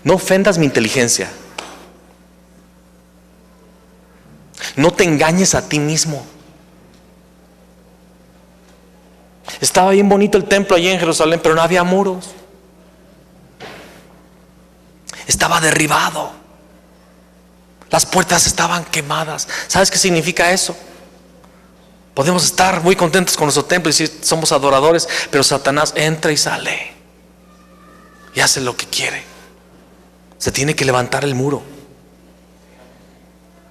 No ofendas mi inteligencia. No te engañes a ti mismo. Estaba bien bonito el templo allí en Jerusalén, pero no había muros. Estaba derribado. Las puertas estaban quemadas. ¿Sabes qué significa eso? Podemos estar muy contentos con nuestro templo y decir somos adoradores, pero Satanás entra y sale y hace lo que quiere. Se tiene que levantar el muro.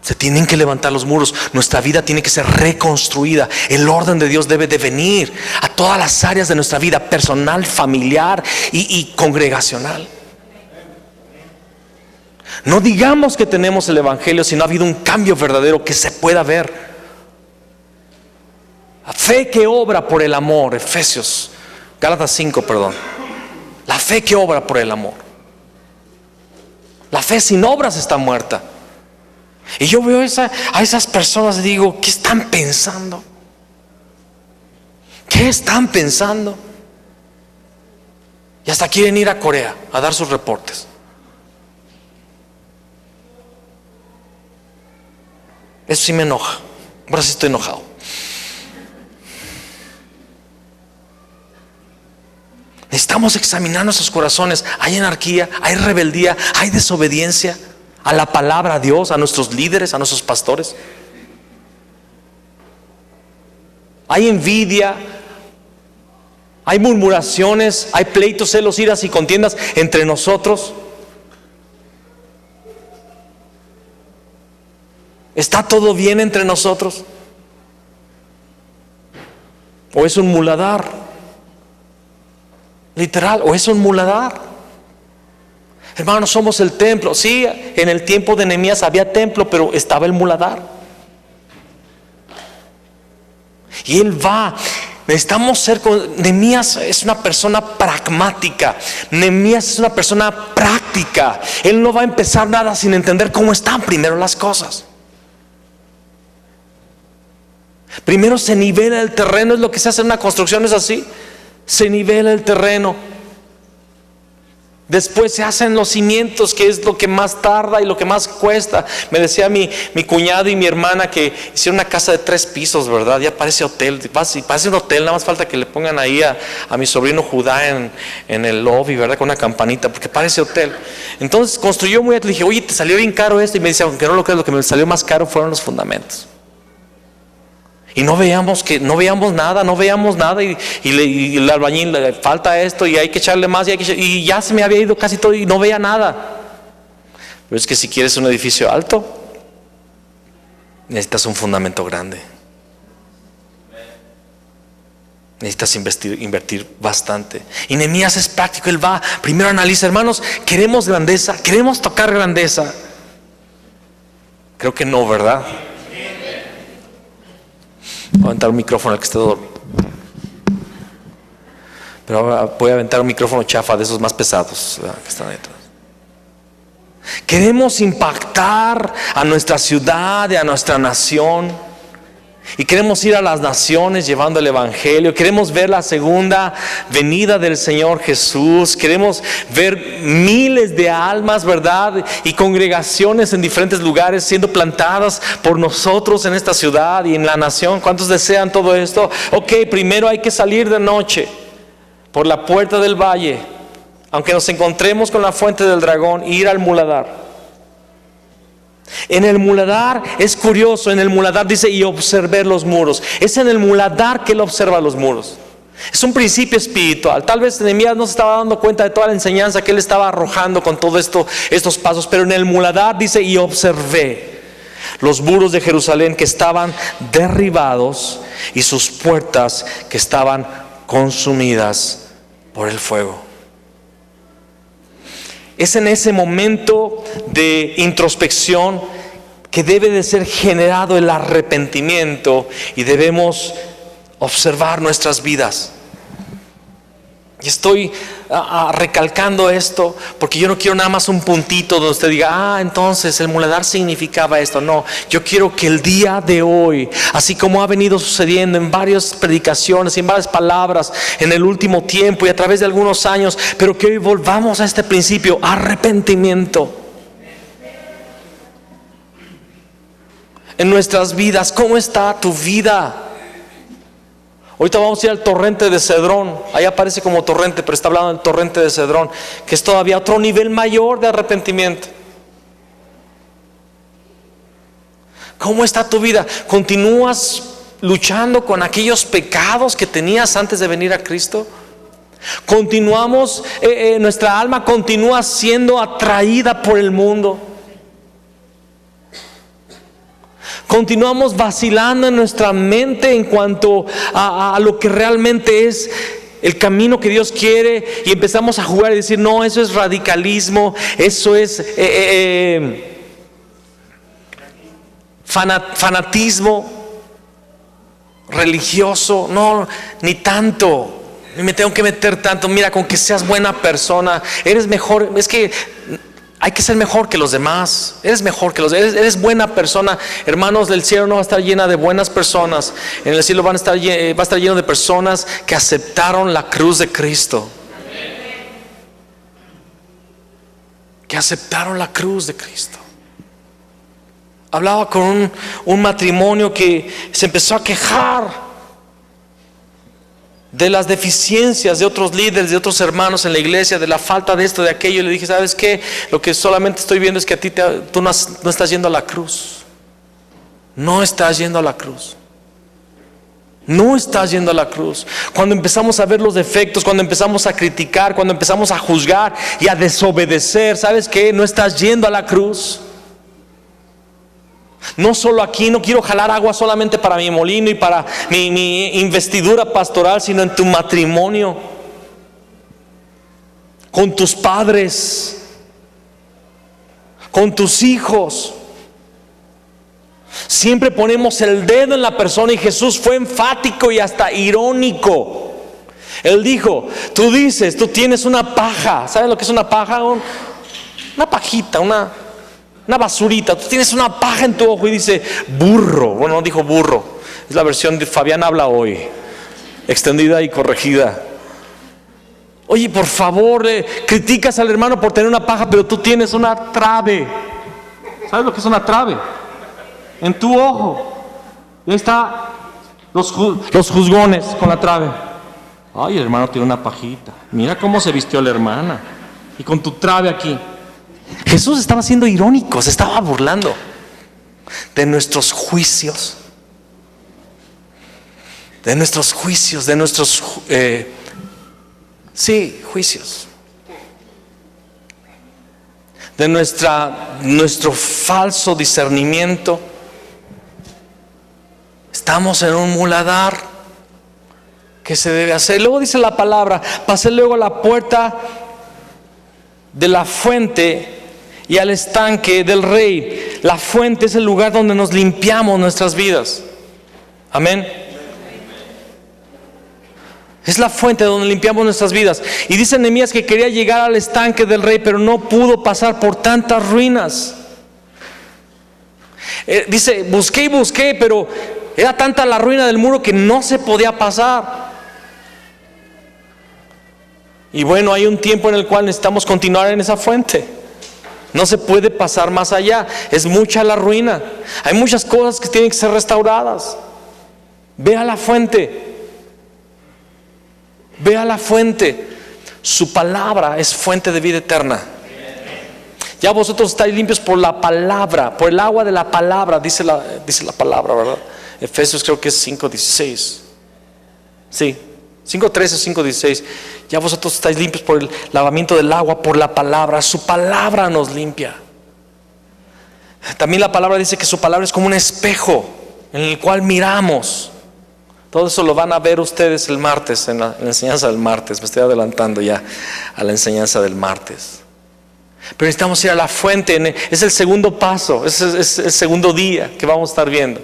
Se tienen que levantar los muros. Nuestra vida tiene que ser reconstruida. El orden de Dios debe de venir a todas las áreas de nuestra vida, personal, familiar y congregacional. No digamos que tenemos el evangelio si no ha habido un cambio verdadero que se pueda ver. La fe que obra por el amor, Gálatas 5, perdón. La fe que obra por el amor. La fe sin obras está muerta. Y yo veo a esas personas y digo, ¿qué están pensando? ¿Qué están pensando? Y hasta quieren ir a Corea a dar sus reportes. Eso sí me enoja. Ahora sí estoy enojado. Necesitamos examinar nuestros corazones. Hay anarquía, hay rebeldía, hay desobediencia a la palabra, a Dios, a nuestros líderes, a nuestros pastores. Hay envidia, hay murmuraciones, hay pleitos, celos, iras y contiendas entre nosotros. ¿Está todo bien entre nosotros? ¿O es un muladar? Literal, ¿o es un muladar? Hermanos, somos el templo. Sí, en el tiempo de Nehemías había templo, pero estaba el muladar. Y él va. Necesitamos ser. Nehemías es una persona pragmática. Nehemías es una persona práctica. Él no va a empezar nada sin entender cómo están primero las cosas. Primero se nivela el terreno. Es lo que se hace en una construcción, es así. Se nivela el terreno. Después se hacen los cimientos, que es lo que más tarda y lo que más cuesta. Me decía mi cuñado y mi hermana que hicieron una casa de 3 pisos, ¿verdad? Ya parece hotel, parece un hotel, nada más falta que le pongan ahí a mi sobrino Judá en el lobby, ¿verdad? Con una campanita, porque parece hotel. Entonces construyó muy alto. Le dije, oye, ¿te salió bien caro esto? Y me dice, aunque no lo creas, lo que me salió más caro fueron los fundamentos. Y no veíamos nada y el albañil le falta esto y hay que echarle más y ya se me había ido casi todo y no veía nada. Pero es que si quieres un edificio alto, necesitas un fundamento grande. Necesitas invertir bastante. Y Nehemías es práctico, él va, primero analiza, hermanos, ¿queremos grandeza? ¿Queremos tocar grandeza? Creo que no, ¿verdad? Voy a aventar un micrófono al que esté dormido. Pero ahora voy a aventar un micrófono chafa de esos más pesados, ¿verdad?, que están ahí atrás. Queremos impactar a nuestra ciudad y a nuestra nación. Y queremos ir a las naciones llevando el evangelio. Queremos ver la segunda venida del Señor Jesús. Queremos ver miles de almas, ¿verdad?, y congregaciones en diferentes lugares siendo plantadas por nosotros en esta ciudad y en la nación. ¿Cuántos desean todo esto? Ok, primero hay que salir de noche por la puerta del valle, aunque nos encontremos con la fuente del dragón, ir al muladar. En el muladar es curioso, en el muladar dice: y observé los muros. Es en el muladar que él observa los muros. Es un principio espiritual. Tal vez Nehemías no se estaba dando cuenta de toda la enseñanza que él estaba arrojando con todo esto, estos pasos, pero en el muladar dice: y observé los muros de Jerusalén que estaban derribados y sus puertas que estaban consumidas por el fuego. Es en ese momento de introspección que debe de ser generado el arrepentimiento y debemos observar nuestras vidas. Y estoy recalcando esto porque yo no quiero nada más un puntito donde usted diga: entonces el muladar significaba esto. No, yo quiero que el día de hoy, así como ha venido sucediendo en varias predicaciones y en varias palabras en el último tiempo y a través de algunos años, pero que hoy volvamos a este principio: arrepentimiento. En nuestras vidas, ¿cómo está tu vida? Ahorita vamos a ir al torrente de Cedrón. Ahí aparece como torrente, pero está hablando del torrente de Cedrón, que es todavía otro nivel mayor de arrepentimiento. ¿Cómo está tu vida? ¿Continúas luchando con aquellos pecados que tenías antes de venir a Cristo? Continuamos, nuestra alma continúa siendo atraída por el mundo. Continuamos vacilando en nuestra mente en cuanto a lo que realmente es el camino que Dios quiere, y empezamos a jugar y decir: no, eso es radicalismo, eso es fanatismo religioso. No, ni tanto, ni me tengo que meter tanto. Mira, con que seas buena persona, eres mejor. Es que hay que ser mejor que los demás. Eres mejor que los demás. Eres buena persona. Hermanos, el cielo no va a estar llena de buenas personas. En el cielo va a estar lleno de personas que aceptaron la cruz de Cristo. Que aceptaron la cruz de Cristo. Hablaba con un matrimonio que se empezó a quejar de las deficiencias de otros líderes, de otros hermanos en la iglesia, de la falta de esto, de aquello. Y le dije: ¿sabes qué? Lo que solamente estoy viendo es que tú no estás yendo a la cruz. No estás yendo a la cruz. No estás yendo a la cruz. Cuando empezamos a ver los defectos, cuando empezamos a criticar, cuando empezamos a juzgar y a desobedecer, ¿sabes qué? No estás yendo a la cruz. No solo aquí, no quiero jalar agua solamente para mi molino y para mi investidura pastoral, sino en tu matrimonio, con tus padres, con tus hijos. Siempre ponemos el dedo en la persona, y Jesús fue enfático y hasta irónico. Él dijo: tú dices, tú tienes una paja. ¿Sabes lo que es una paja? Una pajita, una basurita. Tú tienes una paja en tu ojo, y dice: burro. Bueno, no dijo burro, es la versión de Fabián Habla Hoy, extendida y corregida. Oye, por favor, criticas al hermano por tener una paja, pero tú tienes una trave. ¿Sabes lo que es una trave? En tu ojo. Y ahí está los juzgones con la trave. Ay, el hermano tiene una pajita. Mira cómo se vistió la hermana. Y con tu trave aquí. Jesús estaba siendo irónico, se estaba burlando de nuestros juicios, de nuestros juicios, de nuestros juicios, de nuestro falso discernimiento. Estamos en un muladar. ¿Qué se debe hacer? Luego dice la palabra: pasé luego a la puerta de la fuente y al estanque del rey. La fuente es el lugar donde nos limpiamos nuestras vidas. Amén. Es la fuente donde limpiamos nuestras vidas. Y dice Nehemías que quería llegar al estanque del rey, pero no pudo pasar por tantas ruinas. Dice, busqué y busqué, pero era tanta la ruina del muro que no se podía pasar. Y bueno, hay un tiempo en el cual necesitamos continuar en esa fuente. No se puede pasar más allá. Es mucha la ruina. Hay muchas cosas que tienen que ser restauradas. Ve a la fuente. Ve a la fuente. Su palabra es fuente de vida eterna. Ya vosotros estáis limpios por la palabra, por el agua de la palabra, dice la palabra, ¿verdad? Efesios creo que es 5:16. Sí, 5:13, 5:16. Ya vosotros estáis limpios por el lavamiento del agua, por la palabra. Su palabra nos limpia. También la palabra dice que su palabra es como un espejo en el cual miramos. Todo eso lo van a ver ustedes el martes, en la enseñanza del martes. Me estoy adelantando ya a la enseñanza del martes. Pero necesitamos ir a la fuente. Es el segundo paso, es el segundo día que vamos a estar viendo,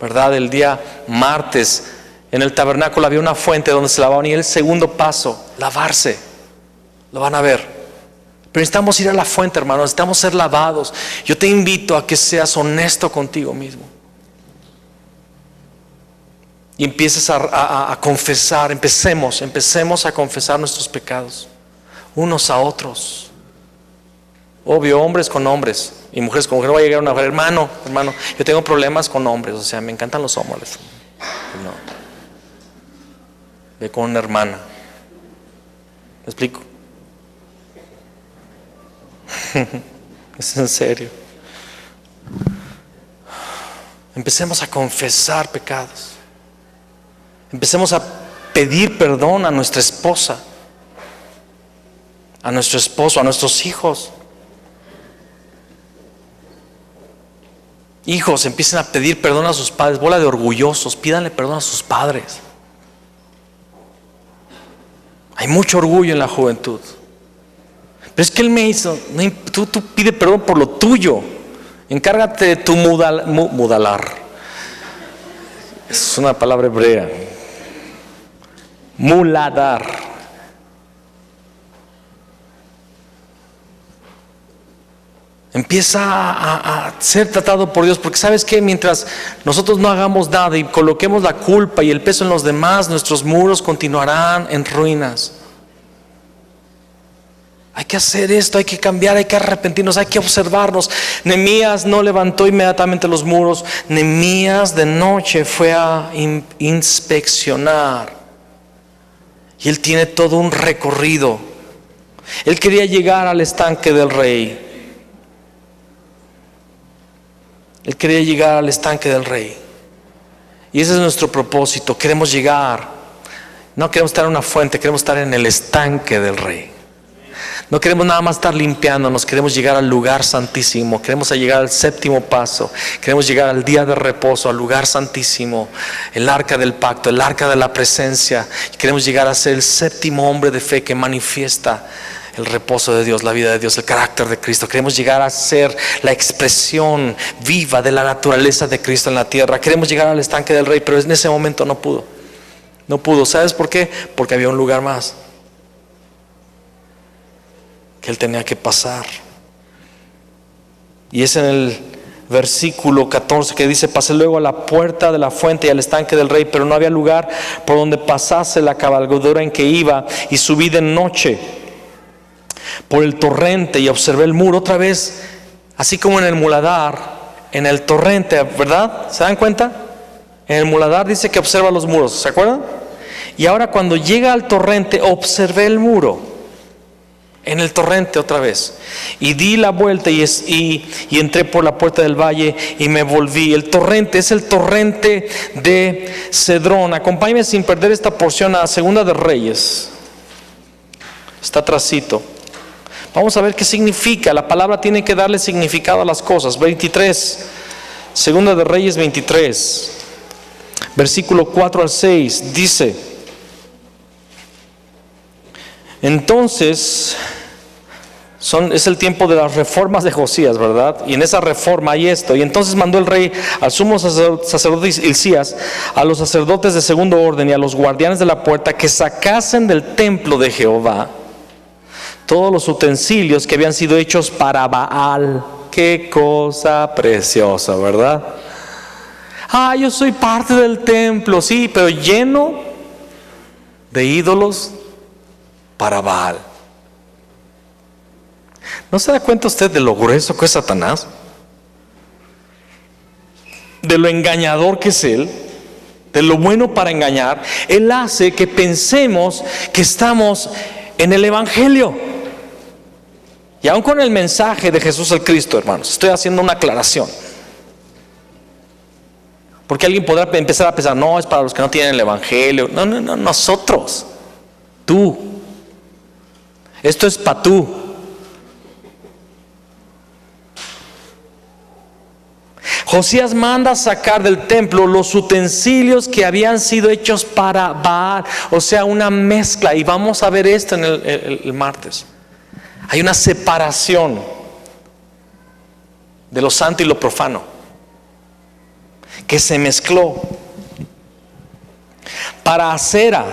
¿verdad? El día martes en el tabernáculo había una fuente donde se lavaban, y el segundo paso, lavarse. Lo van a ver. Pero necesitamos ir a la fuente, hermanos. Necesitamos ser lavados. Yo te invito a que seas honesto contigo mismo y empieces a confesar. Empecemos a confesar nuestros pecados unos a otros. Obvio, hombres con hombres y mujeres con mujeres. No va a llegar una mujer, hermano, yo tengo problemas con hombres, o sea, me encantan los hombres. No. Ve con una hermana. ¿Me explico? Es en serio. Empecemos a confesar pecados. Empecemos a pedir perdón a nuestra esposa, a nuestro esposo, a nuestros hijos. Hijos, empiecen a pedir perdón a sus padres. Bola de orgullosos, pídanle perdón a sus padres. Hay mucho orgullo en la juventud. Pero es que Él me hizo. Tú pide perdón por lo tuyo. Encárgate de tu mudalar. Es una palabra hebrea. Muladar. Empieza a ser tratado por Dios, porque ¿sabes qué? Mientras nosotros no hagamos nada y coloquemos la culpa y el peso en los demás, nuestros muros continuarán en ruinas. Hay que hacer esto, hay que cambiar, hay que arrepentirnos, hay que observarnos. Nehemías no levantó inmediatamente los muros. Nehemías de noche fue a inspeccionar. Y él tiene todo un recorrido. Él quería llegar al estanque del rey. Él quería llegar al estanque del rey. Y ese es nuestro propósito. Queremos llegar. No queremos estar en una fuente, queremos estar en el estanque del rey. No queremos nada más estar limpiándonos, queremos llegar al lugar santísimo. Queremos llegar al séptimo paso. Queremos llegar al día de reposo, al lugar santísimo, el arca del pacto, el arca de la presencia. Queremos llegar a ser el séptimo hombre de fe que manifiesta el reposo de Dios, la vida de Dios, el carácter de Cristo. Queremos llegar a ser la expresión viva de la naturaleza de Cristo en la tierra. Queremos llegar al estanque del rey, pero en ese momento no pudo. No pudo. ¿Sabes por qué? Porque había un lugar más que él tenía que pasar. Y es en el versículo 14 que dice: pasé luego a la puerta de la fuente y al estanque del rey, pero no había lugar por donde pasase la cabalgadura en que iba, y subí de noche por el torrente y observé el muro. Otra vez, así como en el muladar, en el torrente, ¿verdad? ¿Se dan cuenta? En el muladar dice que observa los muros, ¿se acuerdan? Y ahora cuando llega al torrente, observé el muro. En el torrente otra vez. Y di la vuelta y entré por la puerta del valle y me volví. El torrente es el torrente de Cedrón. Acompáñame sin perder esta porción a Segunda de Reyes. Está atrasito. Vamos a ver qué significa. La palabra tiene que darle significado a las cosas. 23. Segunda de Reyes 23. Versículo 4 al 6. Dice: entonces Es el tiempo de las reformas de Josías, ¿verdad? Y en esa reforma hay esto. Y entonces mandó el rey al sumo sacerdote Hilcías, a los sacerdotes de segundo orden y a los guardianes de la puerta que sacasen del templo de Jehová todos los utensilios que habían sido hechos para Baal. Qué cosa preciosa, ¿verdad? Yo soy parte del templo, sí, pero lleno de ídolos para Baal. ¿No se da cuenta usted de lo grueso que es Satanás? De lo engañador que es él, de lo bueno para engañar. Él hace que pensemos que estamos en el Evangelio. Y aún con el mensaje de Jesús el Cristo, hermanos, estoy haciendo una aclaración. Porque alguien podrá empezar a pensar, no, es para los que no tienen el Evangelio. No, nosotros, tú. Esto es para tú. Josías manda sacar del templo los utensilios que habían sido hechos para Baal, o sea, una mezcla, y vamos a ver esto en el martes. Hay una separación de lo santo y lo profano, que se mezcló para Acera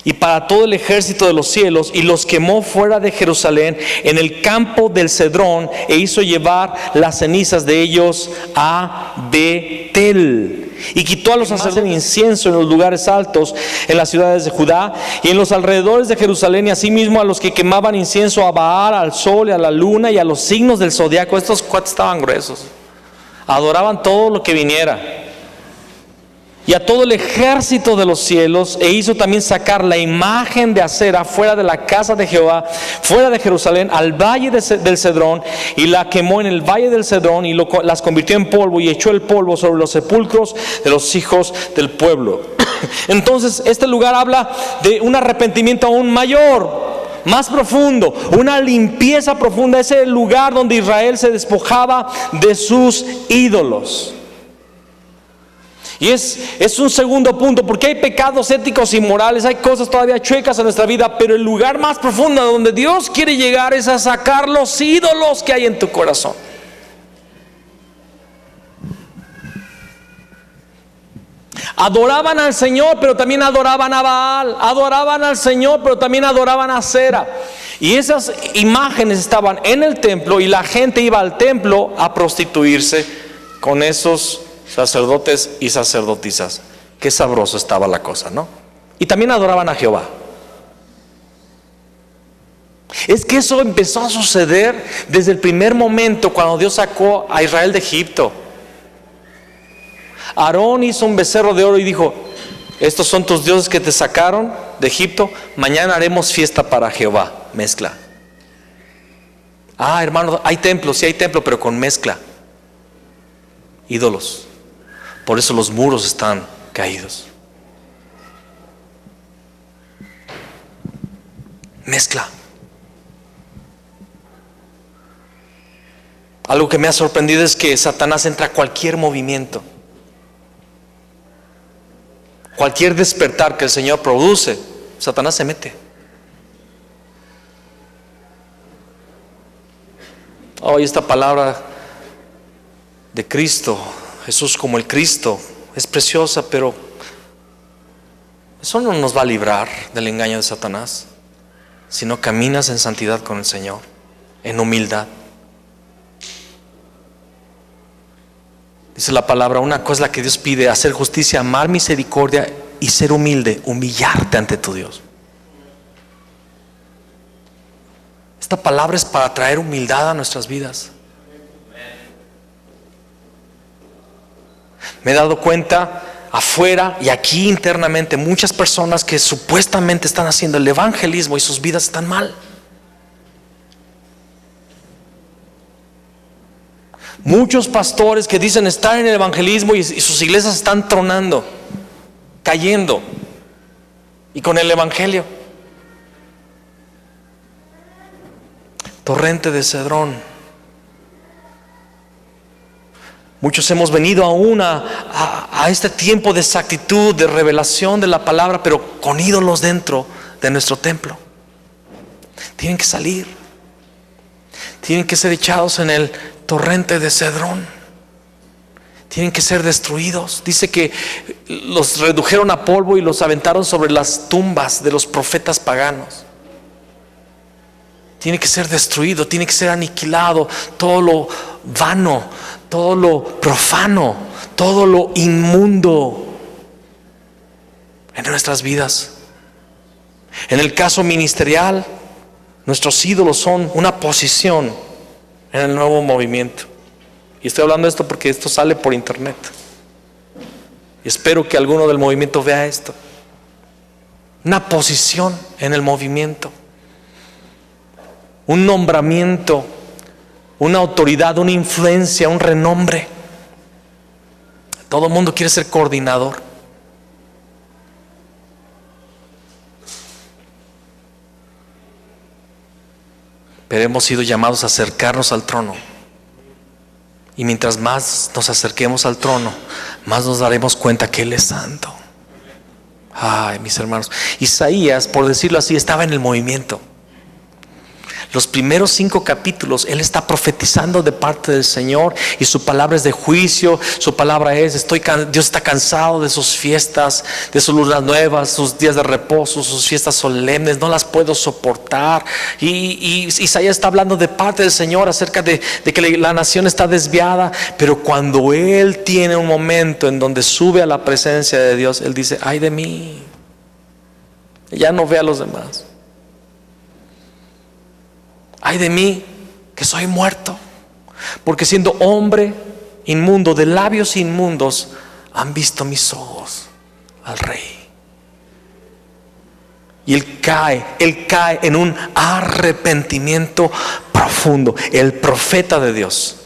y para todo el ejército de los cielos, y los quemó fuera de Jerusalén en el campo del Cedrón, e hizo llevar las cenizas de ellos a Betel, y quitó a los sacerdotes incienso en los lugares altos en las ciudades de Judá y en los alrededores de Jerusalén, y asimismo a los que quemaban incienso a Baal, al sol y a la luna y a los signos del zodiaco. Estos cuates estaban gruesos, adoraban todo lo que viniera, y a todo el ejército de los cielos, e hizo también sacar la imagen de Acera fuera de la casa de Jehová, fuera de Jerusalén, al valle del Cedrón, y la quemó en el valle del Cedrón, y las convirtió en polvo, y echó el polvo sobre los sepulcros de los hijos del pueblo. Entonces este lugar habla de un arrepentimiento aún mayor, más profundo, una limpieza profunda. Ese es el lugar donde Israel se despojaba de sus ídolos. Y es un segundo punto, porque hay pecados éticos y morales, hay cosas todavía chuecas en nuestra vida, pero el lugar más profundo donde Dios quiere llegar es a sacar los ídolos que hay en tu corazón. Adoraban al Señor, pero también adoraban a Baal. Adoraban al Señor, pero también adoraban a Acera. Y esas imágenes estaban en el templo, y la gente iba al templo a prostituirse con esos sacerdotes y sacerdotisas. Qué sabroso estaba la cosa, ¿no? Y también adoraban a Jehová. Es que eso empezó a suceder desde el primer momento cuando Dios sacó a Israel de Egipto. Aarón hizo un becerro de oro y dijo: estos son tus dioses que te sacaron de Egipto, mañana haremos fiesta para Jehová. Mezcla. Hermano, hay templo, sí hay templo, pero con mezcla. Ídolos. Por eso los muros están caídos. Mezcla. Algo que me ha sorprendido es que Satanás entra a cualquier movimiento, cualquier despertar que el Señor produce, Satanás se mete. Hoy esta palabra de Cristo, Jesús como el Cristo, es preciosa, pero eso no nos va a librar del engaño de Satanás, si no caminas en santidad con el Señor, en humildad. Dice la palabra, una cosa es la que Dios pide: hacer justicia, amar misericordia y ser humilde, humillarte ante tu Dios. Esta palabra es para traer humildad a nuestras vidas. Me he dado cuenta afuera y aquí internamente, muchas personas que supuestamente están haciendo el evangelismo y sus vidas están mal. Muchos pastores que dicen estar en el evangelismo y sus iglesias están tronando, cayendo, y con el evangelio. Torrente de Cedrón. Muchos hemos venido aún a este tiempo de exactitud, de revelación de la palabra, pero con ídolos dentro de nuestro templo. Tienen que salir. tienen que ser echados en el torrente de Cedrón. Tienen que ser destruidos. Dice que los redujeron a polvo y los aventaron sobre las tumbas de los profetas paganos. Tiene que ser destruido, tiene que ser aniquilado todo lo vano, todo lo profano, todo lo inmundo en nuestras vidas. En el caso ministerial, nuestros ídolos son una posición en el nuevo movimiento. Y estoy hablando de esto porque esto sale por internet. Y espero que alguno del movimiento vea esto. Una posición en el movimiento. Un nombramiento, una autoridad, una influencia, un renombre. Todo el mundo quiere ser coordinador. Pero hemos sido llamados a acercarnos al trono. Y mientras más nos acerquemos al trono, más nos daremos cuenta que Él es santo. Ay, mis hermanos, Isaías, por decirlo así, estaba en el movimiento. Los primeros 5 capítulos Él está profetizando de parte del Señor, y su palabra es de juicio. Su palabra es: Dios está cansado de sus fiestas, de sus lunas nuevas, sus días de reposo, sus fiestas solemnes, no las puedo soportar. Y Isaías está hablando de parte del Señor acerca de que la nación está desviada. Pero cuando Él tiene un momento en donde sube a la presencia de Dios, Él dice: ay de mí. Ya no ve a los demás. Ay de mí, que soy muerto, porque siendo hombre inmundo, de labios inmundos, han visto mis ojos al Rey. Y él cae en un arrepentimiento profundo. El profeta de Dios,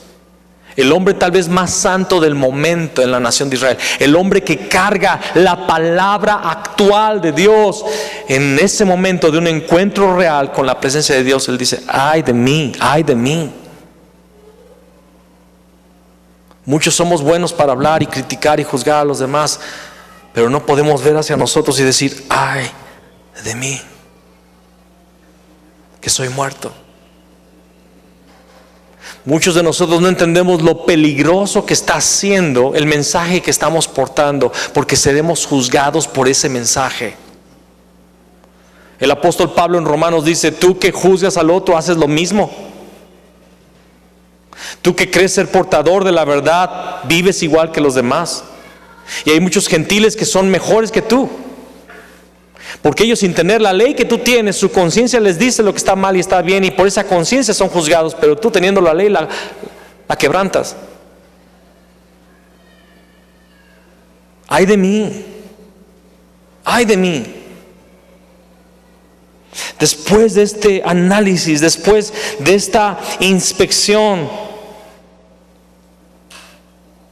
el hombre tal vez más santo del momento en la nación de Israel, el hombre que carga la palabra actual de Dios, en ese momento de un encuentro real con la presencia de Dios, él dice: ay de mí, ay de mí. Muchos somos buenos para hablar y criticar y juzgar a los demás, pero no podemos ver hacia nosotros y decir: ay de mí, que soy muerto. Muchos de nosotros no entendemos lo peligroso que está haciendo el mensaje que estamos portando, porque seremos juzgados por ese mensaje. El apóstol Pablo en Romanos dice: tú que juzgas al otro haces lo mismo. Tú que crees ser portador de la verdad vives igual que los demás. Y hay muchos gentiles que son mejores que tú, porque ellos, sin tener la ley que tú tienes, su conciencia les dice lo que está mal y está bien, y por esa conciencia son juzgados. Pero tú, teniendo la ley, la quebrantas. Ay de mí, ay de mí. Después de este análisis, después de esta inspección,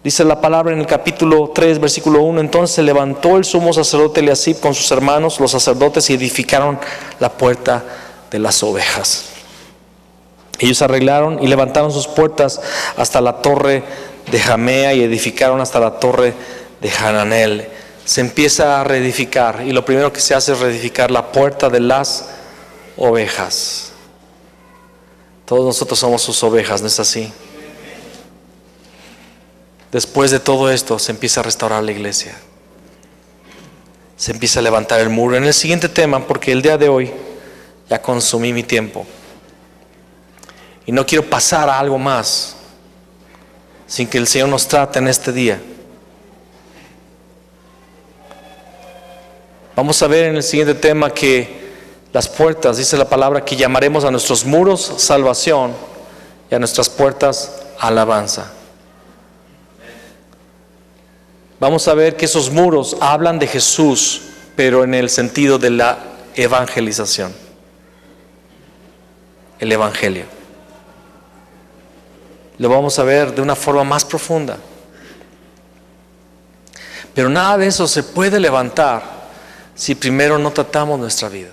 dice la palabra en el capítulo 3, versículo 1: entonces se levantó el sumo sacerdote Eliasib con sus hermanos, los sacerdotes, y edificaron la puerta de las ovejas. Ellos arreglaron y levantaron sus puertas hasta la torre de Jamea, y edificaron hasta la torre de Hananel. Se empieza a reedificar, y lo primero que se hace es reedificar la puerta de las ovejas. Todos nosotros somos sus ovejas, ¿no es así? Después de todo esto se empieza a restaurar la iglesia. Se empieza a levantar el muro. En el siguiente tema, porque el día de hoy ya consumí mi tiempo y no quiero pasar a algo más sin que el Señor nos trate en este día. Vamos a ver en el siguiente tema que las puertas, dice la palabra, que llamaremos a nuestros muros salvación y a nuestras puertas alabanza. Vamos a ver que esos muros hablan de Jesús, pero en el sentido de la evangelización. El evangelio. Lo vamos a ver de una forma más profunda. Pero nada de eso se puede levantar si primero no tratamos nuestra vida.